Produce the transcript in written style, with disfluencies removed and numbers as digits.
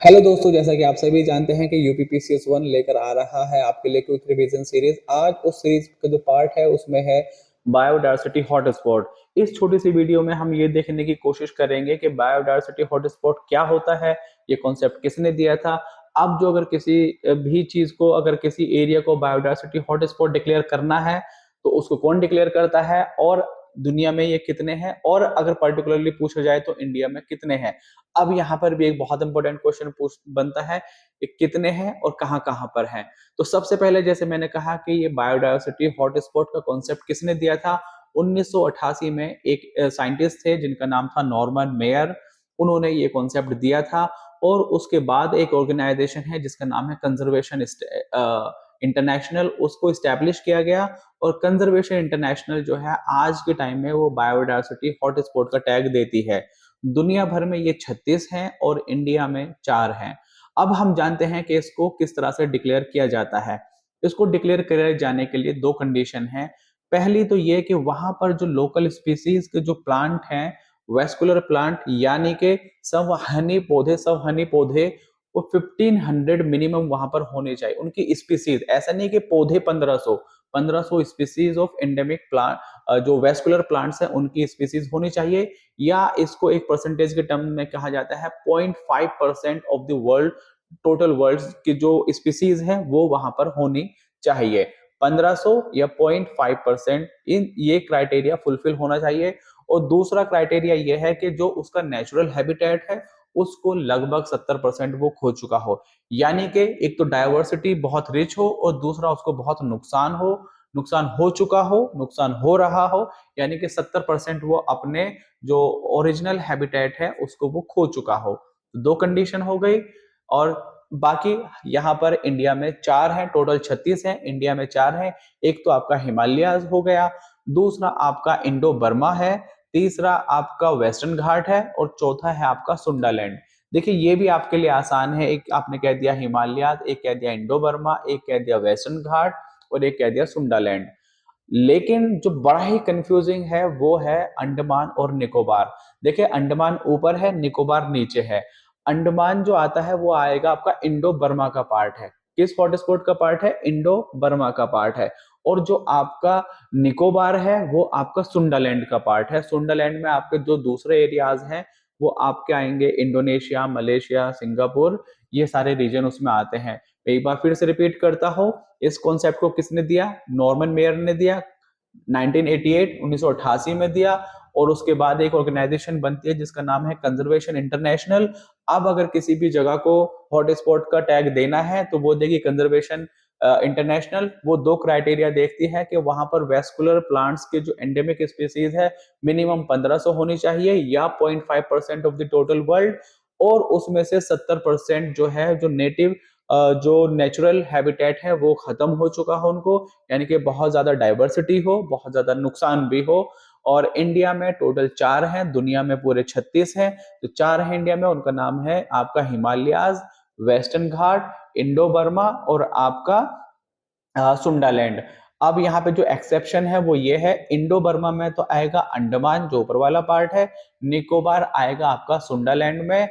Hello दोस्तों, जैसा कि आप सभी जानते हैं कि यूपीपीसीएस 1 लेकर आ रहा है आपके लिए क्विक रिवीजन सीरीज। आज उस सीरीज का जो पार्ट है उसमें है बायोडायवर्सिटी हॉटस्पॉट। इस छोटी सी वीडियो में हम ये देखने की कोशिश करेंगे कि बायोडायवर्सिटी हॉटस्पॉट क्या होता है, ये कॉन्सेप्ट किसने दिया था। अब जो अगर किसी भी चीज को, अगर किसी एरिया को बायोडायवर्सिटी हॉटस्पॉट डिक्लेयर करना है तो उसको कौन डिक्लेयर करता है, और दुनिया में ये कितने हैं, और अगर पर्टिकुलरली पूछा जाए तो इंडिया में कितने हैं। अब यहाँ पर भी एक बहुत इंपॉर्टेंट क्वेश्चन पूछ बनता है कि कितने हैं और कहाँ कहाँ पर हैं। तो सबसे पहले जैसे मैंने कहा कि ये बायोडायवर्सिटी हॉटस्पॉट का कॉन्सेप्ट किसने दिया था। 1988 में एक साइंटिस्ट थे जिनका नाम था नॉर्मन मेयर। उन्होंने ये कॉन्सेप्ट दिया था और उसके बाद एक ऑर्गेनाइजेशन है जिसका नाम है कंजर्वेशन इंटरनेशनल, उसको स्टैब्लिश किया गया। और कंजर्वेशन इंटरनेशनल जो है आज के टाइम में वो बायोडायवर्सिटी हॉटस्पॉट का टैग देती है। दुनिया भर में ये 36 हैं और इंडिया में 4 हैं। अब हम जानते हैं कि इसको किस तरह से डिक्लेयर किया जाता है। इसको डिक्लेयर करे जाने के लिए दो कंडीशन है। पहली तो ये कि वहां पर जो लोकल स्पीसीज के जो प्लांट हैं, वेस्कुलर प्लांट यानी कि सब हनी पौधे वो 1500 मिनिमम वहां पर होने चाहिए उनकी स्पीसीज। ऐसा नहीं कि पौधे 1500 स्पीसीज ऑफ एंडेमिक प्लांट जो वेस्कुलर प्लांट्स हैं उनकी स्पीसीज होनी चाहिए, या इसको एक परसेंटेज के टर्म में कहा जाता है 0.5% of the world total world की जो स्पीसीज है वो वहां पर होनी चाहिए। 1500 या 0.5% इन ये क्राइटेरिया फुलफिल होना चाहिए। और दूसरा क्राइटेरिया ये है कि जो उसका नेचुरल हैबिटेट है उसको लगभग 70% वो खो चुका हो। यानी कि एक तो डायवर्सिटी बहुत रिच हो और दूसरा उसको बहुत नुकसान हो चुका हो, नुकसान हो रहा हो, यानी कि 70% वो अपने जो ओरिजिनल हैबिटेट है उसको वो खो चुका हो। दो कंडीशन हो गई। और बाकी यहाँ पर इंडिया में 4 हैं, टोटल 36 हैं, इंडिया में 4 हैं। एक तो आपका हिमालयाज हो गया, दूसरा आपका इंडो बर्मा है, तीसरा आपका वेस्टर्न घाट है और चौथा है आपका सुंडालैंड। देखिए ये भी आपके लिए आसान है, एक आपने कह दिया हिमालयाज, एक कह दिया इंडो बर्मा, एक कह दिया वेस्टर्न घाट और एक कह दिया सुंडालैंड। लेकिन जो बड़ा ही कंफ्यूजिंग है वो है अंडमान और निकोबार। देखिए अंडमान ऊपर है, निकोबार नीचे है। अंडमान जो आता है वो आएगा आपका इंडो बर्मा का पार्ट है। किस हॉटस्पॉट का पार्ट है? इंडो बर्मा का पार्ट है। और जो आपका निकोबार है वो आपका सुंडालैंड का पार्ट है। सुंडालैंड में आपके जो दूसरे एरियाज हैं वो आपके आएंगे इंडोनेशिया, मलेशिया, सिंगापुर, ये सारे रीजन उसमें आते हैं। एक बार फिर से रिपीट करता हूं, इस कॉन्सेप्ट को किसने दिया? नॉर्मन मेयर ने दिया 1988 में दिया। और उसके बाद एक ऑर्गेनाइजेशन बनती है जिसका नाम है कंजर्वेशन इंटरनेशनल। अब अगर किसी भी जगह को हॉटस्पॉट का टैग देना है तो वो देगी कंजर्वेशन इंटरनेशनल। वो दो क्राइटेरिया देखती है कि वहां पर वेस्कुलर प्लांट्स के जो एंडेमिक स्पीसीज है मिनिमम 1500 होनी चाहिए या 0.5% ऑफ द टोटल वर्ल्ड, और उसमें से 70% जो है जो नेटिव जो नेचुरल हैबिटेट है वो खत्म हो चुका हो उनको, यानी कि बहुत ज्यादा डाइवर्सिटी हो, बहुत ज्यादा नुकसान भी हो। और इंडिया में टोटल 4 हैं, दुनिया में पूरे 36 हैं। तो 4 हैं इंडिया में, उनका नाम है आपका हिमालयाज, वेस्टर्न घाट, इंडो बर्मा और आपका सुंडालैंड। अब यहाँ पे जो एक्सेप्शन है वो ये है, इंडो बर्मा में तो आएगा अंडमान जो ऊपर वाला पार्ट है, निकोबार आएगा आपका सुंडालैंड में,